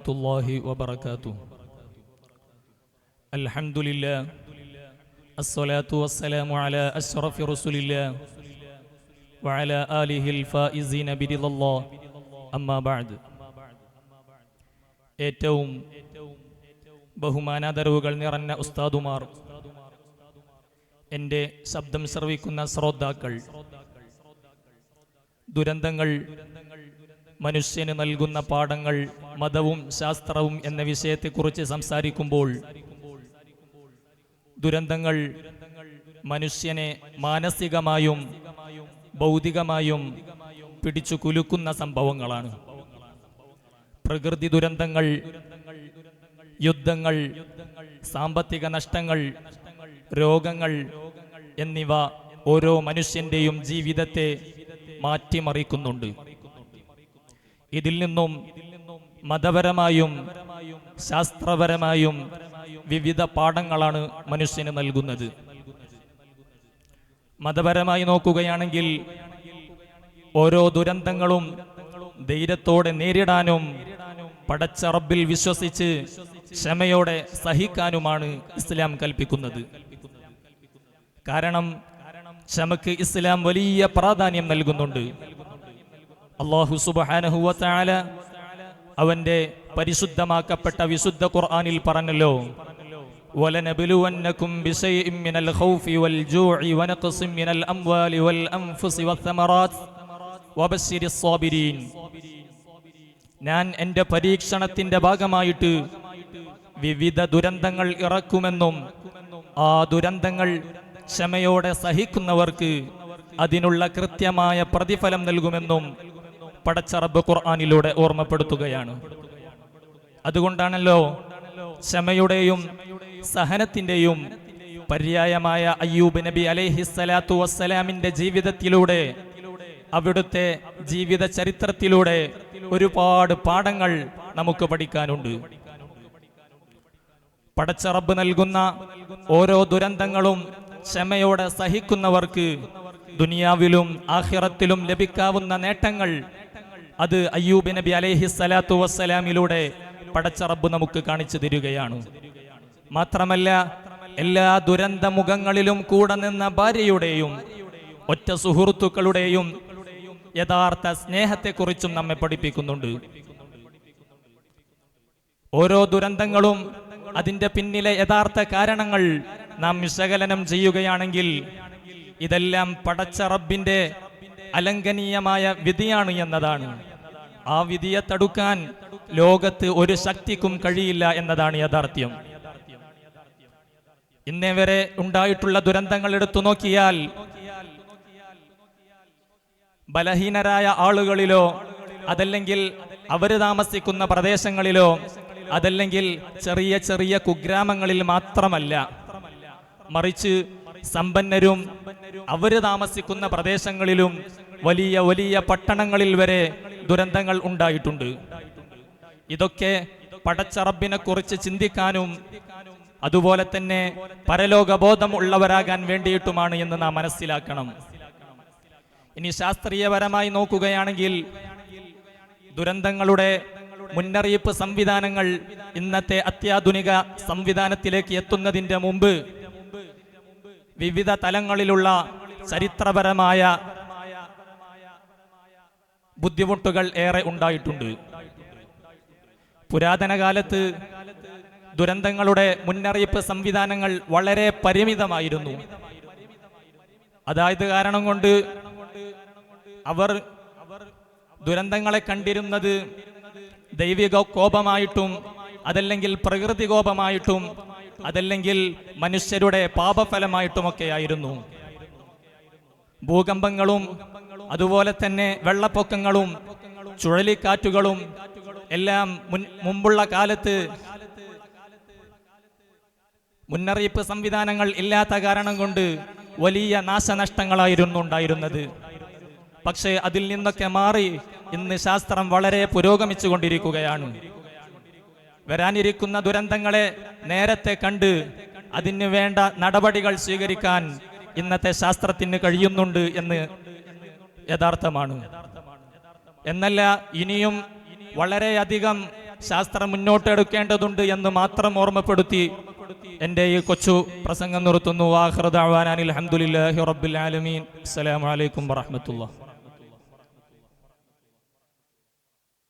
الله وبركاته. الحمد لله، الصلاة والسلام على أشرف رسول الله وعلى آله الفائزين برضا الله. أما بعد. ഏറ്റവും ബഹുമാനാദരവുകൾ നിറഞ്ഞ ഉസ്താദുമാർ, എൻ്റെ ശബ്ദം ശ്രവിക്കുന്ന ശ്രോതാക്കൾ, ദുരന്തങ്ങൾ മനുഷ്യന് നൽകുന്ന പാഠങ്ങൾ, മതവും ശാസ്ത്രവും എന്ന വിഷയത്തെക്കുറിച്ച് സംസാരിക്കുമ്പോൾ ദുരന്തങ്ങൾ മനുഷ്യനെ മാനസികമായും ഭൗതികമായും പിടിച്ചു കുലുക്കുന്ന സംഭവങ്ങളാണ്. പ്രകൃതി ദുരന്തങ്ങൾ, യുദ്ധങ്ങൾ, സാമ്പത്തിക നഷ്ടങ്ങൾ, രോഗങ്ങൾ എന്നിവ ഓരോ മനുഷ്യന്റെയും ജീവിതത്തെ മാറ്റിമറിക്കുന്നുണ്ട്. ഇതിൽ നിന്നും മതപരമായും ശാസ്ത്രപരമായും വിവിധ പാഠങ്ങളാണ് മനുഷ്യന് നൽകുന്നത്. മതപരമായി നോക്കുകയാണെങ്കിൽ ഓരോ ദുരന്തങ്ങളും ധൈര്യത്തോടെ നേരിടാനും പടച്ച റബ്ബിൽ വിശ്വസിച്ച് ക്ഷമയോടെ സഹിക്കാനുമാണ് ഇസ്ലാം കൽപ്പിക്കുന്നത്. കാരണം ക്ഷമക്ക് ഇസ്ലാം വലിയ പ്രാധാന്യം നൽകുന്നുണ്ട്. അല്ലാഹു സുബ്ഹാനഹു വ തആല അവന്റെ പരിശുദ്ധമാക്കപ്പെട്ട വിശുദ്ധ ഖുർആനിൽ പറഞ്ഞല്ലോ, വലനബ്ലുവന്നകും ബിശൈഇൻ മിനൽ ഖൗഫി വൽ ജൂഇ വനഖ്സിൻ മിനൽ അംവാലി വൽ അൻഫുസി വസ്സമറാത്ത് വബശ്ശിരിസ് സ്വാബിരീൻ. ഞാൻ എൻ്റെ പരീക്ഷണത്തിന്റെ ഭാഗമായിട്ട് വിവിധ ദുരന്തങ്ങൾ ഇറക്കുമെന്നും ആ ദുരന്തങ്ങൾ ക്ഷമയോടെ സഹിക്കുന്നവർക്ക് അതിനുള്ള കൃത്യമായ പ്രതിഫലം നൽകുമെന്നും പടച്ച റബ്ബ് ഖുർആനിലൂടെ ഓർമ്മപ്പെടുത്തുകയാണ്. അതുകൊണ്ടാണല്ലോ ക്ഷമയുടെയും സഹനത്തിന്റെയും പര്യായമായ അയ്യൂബ് നബി അലൈഹിസ്സലാത്തു വസ്സലാമിന്റെ ജീവിതത്തിലൂടെ, അവിടുത്തെ ജീവിത ചരിത്രത്തിലൂടെ ഒരുപാട് പാഠങ്ങൾ നമുക്ക് പഠിക്കാനുണ്ട്. പടച്ച റബ്ബ് നൽകുന്ന ഓരോ ദുരന്തങ്ങളും ക്ഷമയോടെ സഹിക്കുന്നവർക്ക് ദുനിയാവിലും ആഖിറത്തിലും ലഭിക്കാവുന്ന നേട്ടങ്ങൾ അത് അയ്യൂബ് നബി അലൈഹിസ്സലാത്തു വസ്സലാമിലൂടെ പടച്ച റബ്ബ് നമുക്ക് കാണിച്ചു തരികയാണ്. മാത്രമല്ല, എല്ലാ ദുരന്ത മുഖങ്ങളിലും കൂടെ നിന്ന ഭാര്യയുടെയും ഒറ്റ സുഹൃത്തുക്കളുടെയും യഥാർത്ഥ സ്നേഹത്തെക്കുറിച്ചും നമ്മെ പഠിപ്പിക്കുന്നുണ്ട്. ഓരോ ദുരന്തങ്ങളും അതിന്റെ പിന്നിലെ യഥാർത്ഥ കാരണങ്ങൾ നാം വിശകലനം ചെയ്യുകയാണെങ്കിൽ ഇതെല്ലാം പടച്ച റബ്ബിന്റെ അലംഘനീയമായ വിധിയാണ് എന്നതാണ്. ആ വിധിയെ തടുക്കാൻ ലോകത്ത് ഒരു ശക്തിക്കും കഴിയില്ല എന്നതാണ് യാഥാർത്ഥ്യം. ഇന്നേ വരെ ഉണ്ടായിട്ടുള്ള ദുരന്തങ്ങൾ എടുത്തു നോക്കിയാൽ ബലഹീനരായ ആളുകളിലോ, അതല്ലെങ്കിൽ അവർ താമസിക്കുന്ന പ്രദേശങ്ങളിലോ, അതല്ലെങ്കിൽ ചെറിയ ചെറിയ കുഗ്രാമങ്ങളിൽ മാത്രമല്ല, മറിച്ച് സമ്പന്നരും അവര് താമസിക്കുന്ന പ്രദേശങ്ങളിലും വലിയ വലിയ പട്ടണങ്ങളിൽ വരെ ദുരന്തങ്ങൾ ഉണ്ടായിട്ടുണ്ട്. ഇതൊക്കെ പടച്ച റബ്ബിനെ കുറിച്ച് ചിന്തിക്കാനും അതുപോലെ തന്നെ പരലോകബോധം ഉള്ളവരാകാൻ വേണ്ടിയിട്ടുമാണ് എന്ന് നാം മനസ്സിലാക്കണം. ഇനി ശാസ്ത്രീയപരമായി നോക്കുകയാണെങ്കിൽ ദുരന്തങ്ങളുടെ മുന്നറിയിപ്പ് സംവിധാനങ്ങൾ ഇന്നത്തെ അത്യാധുനിക സംവിധാനത്തിലേക്ക് എത്തുന്നതിന്റെ മുമ്പ് വിവിധ തലങ്ങളിലുള്ള ചരിത്രപരമായ ബുദ്ധിമുട്ടുകൾ ഏറെ ഉണ്ടായിട്ടുണ്ട്. പുരാതന കാലത്ത് ദുരന്തങ്ങളുടെ മുന്നറിയിപ്പ് സംവിധാനങ്ങൾ വളരെ പരിമിതമായിരുന്നു. അതായത് കാരണം കൊണ്ട് അവർ ദുരന്തങ്ങളെ കണ്ടിരുന്നത് ദൈവിക കോപമായിട്ടും, അതല്ലെങ്കിൽ പ്രകൃതി കോപമായിട്ടും, അതല്ലെങ്കിൽ മനുഷ്യരുടെ പാപഫലമായിട്ടുമൊക്കെയായിരുന്നു. ഭൂകമ്പങ്ങളും അതുപോലെ തന്നെ വെള്ളപ്പൊക്കങ്ങളും ചുഴലിക്കാറ്റുകളും എല്ലാം മുമ്പുള്ള കാലത്ത് മുന്നറിയിപ്പ് സംവിധാനങ്ങൾ ഇല്ലാത്ത കാരണം കൊണ്ട് വലിയ നാശനഷ്ടങ്ങളായിരുന്നു ഉണ്ടായിരുന്നത്. പക്ഷേ അതിൽ നിന്നൊക്കെ മാറി ഇന്ന് ശാസ്ത്രം വളരെ പുരോഗമിച്ചു കൊണ്ടിരിക്കുകയാണ്. വരാനിരിക്കുന്ന ദുരന്തങ്ങളെ നേരത്തെ കണ്ട് അതിന് വേണ്ട നടപടികൾ സ്വീകരിക്കാൻ ഇന്നത്തെ ശാസ്ത്രത്തിന് കഴിയുന്നുണ്ട് എന്ന് യഥാർത്ഥമാണ്. എന്നല്ല, ഇനിയും വളരെയധികം ശാസ്ത്രം മുന്നോട്ടെടുക്കേണ്ടതുണ്ട് എന്ന് മാത്രം ഓർമ്മപ്പെടുത്തി എൻ്റെ ഈ കൊച്ചു പ്രസംഗം നിർത്തുന്നു. ആഖിറു ദഅ്വാനാ അൽഹംദുലില്ലാഹി റബ്ബിൽ ആലമീൻ. അസ്സലാമു അലൈക്കും വറഹ്മത്തുള്ളാഹി.